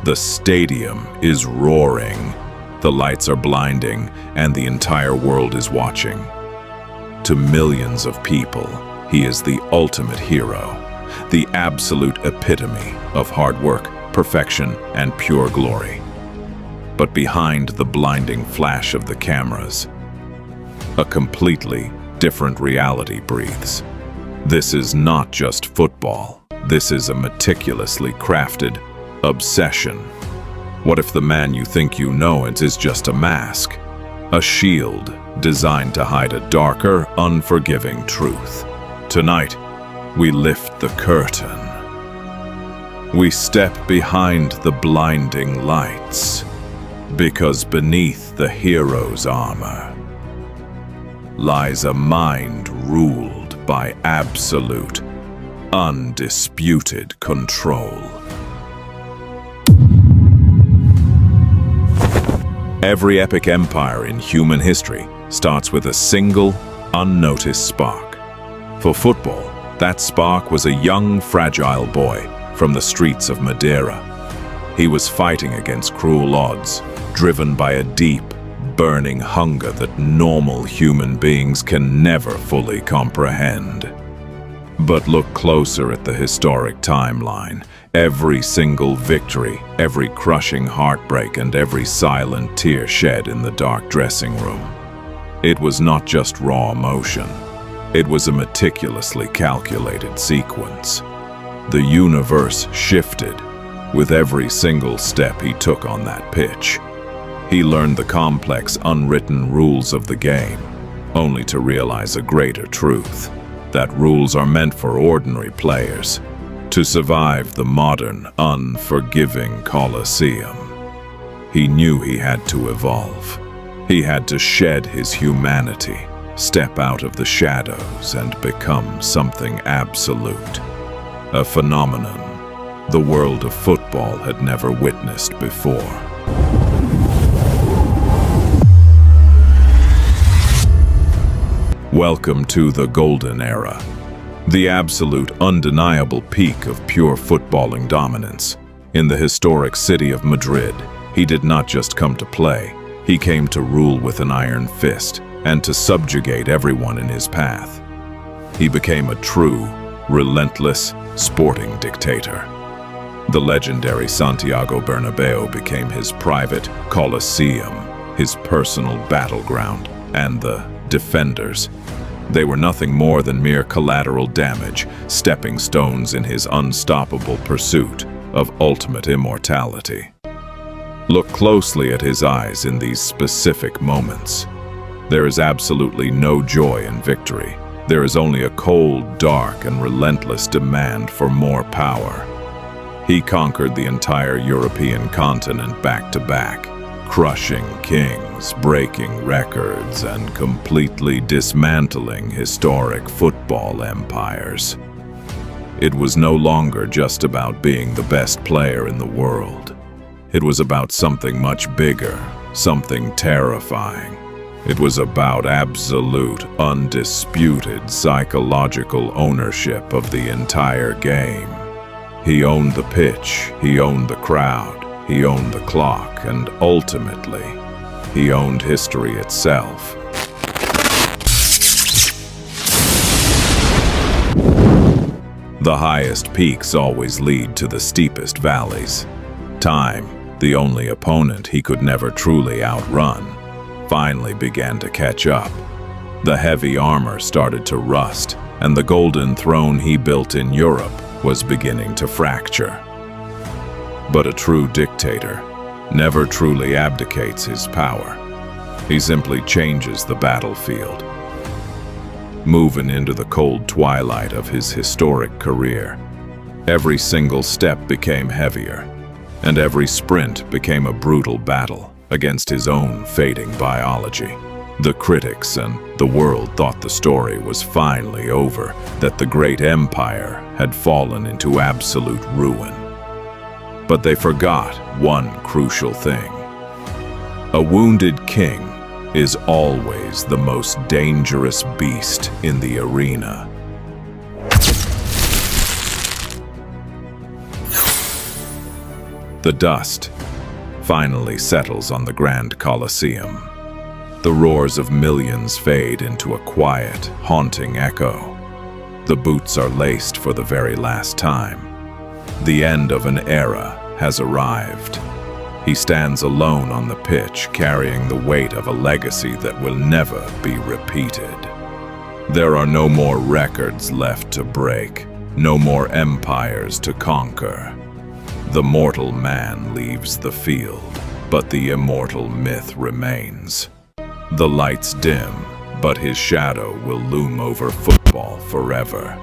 The stadium is roaring. The lights are blinding, and the entire world is watching. To millions of people, he is the ultimate hero, the absolute epitome of hard work, perfection, and pure glory. But behind the blinding flash of the cameras, a completely different reality breathes. This is not just football. This is a meticulously crafted obsession. What if the man you think you know is just a mask? A shield designed to hide a darker, unforgiving truth. Tonight, we lift the curtain. We step behind the blinding lights, because beneath the hero's armor lies a mind ruled by absolute, undisputed control. Every epic empire in human history starts with a single, unnoticed spark. For football, that spark was a young, fragile boy from the streets of Madeira. He was fighting against cruel odds, driven by a deep, burning hunger that normal human beings can never fully comprehend. But look closer at the historic timeline. Every single victory, every crushing heartbreak, and every silent tear shed in the dark dressing room. It was not just raw emotion. It was a meticulously calculated sequence. The universe shifted with every single step he took on that pitch. He learned the complex, unwritten rules of the game, only to realize a greater truth, that rules are meant for ordinary players, to survive the modern, unforgiving Colosseum. He knew he had to evolve. He had to shed his humanity, step out of the shadows, and become something absolute. A phenomenon the world of football had never witnessed before. Welcome to the Golden Era, the absolute, undeniable peak of pure footballing dominance. In the historic city of Madrid, he did not just come to play, he came to rule with an iron fist and to subjugate everyone in his path. He became a true, relentless, sporting dictator. The legendary Santiago Bernabeu became his private Colosseum, his personal battleground, and the defenders. They were nothing more than mere collateral damage, stepping stones in his unstoppable pursuit of ultimate immortality. Look closely at his eyes in these specific moments. There is absolutely no joy in victory. There is only a cold, dark, and relentless demand for more power. He conquered the entire European continent back to back, crushing kings, breaking records, and completely dismantling historic football empires. It was no longer just about being the best player in the world. It was about something much bigger, something terrifying. It was about absolute, undisputed psychological ownership of the entire game. He owned the pitch, he owned the crowd, he owned the clock, and ultimately, he owned history itself. The highest peaks always lead to the steepest valleys. Time, the only opponent he could never truly outrun, finally began to catch up. The heavy armor started to rust, and the golden throne he built in Europe was beginning to fracture. But a true dictator never truly abdicates his power. He simply changes the battlefield. Moving into the cold twilight of his historic career, every single step became heavier, and every sprint became a brutal battle against his own fading biology. The critics and the world thought the story was finally over, that the great empire had fallen into absolute ruin. But they forgot one crucial thing. A wounded king is always the most dangerous beast in the arena. The dust finally settles on the Grand Colosseum. The roars of millions fade into a quiet, haunting echo. The boots are laced for the very last time. The end of an era has arrived. He stands alone on the pitch, carrying the weight of a legacy that will never be repeated. There are no more records left to break, no more empires to conquer. The mortal man leaves the field, but the immortal myth remains. The lights dim, but his shadow will loom over football forever.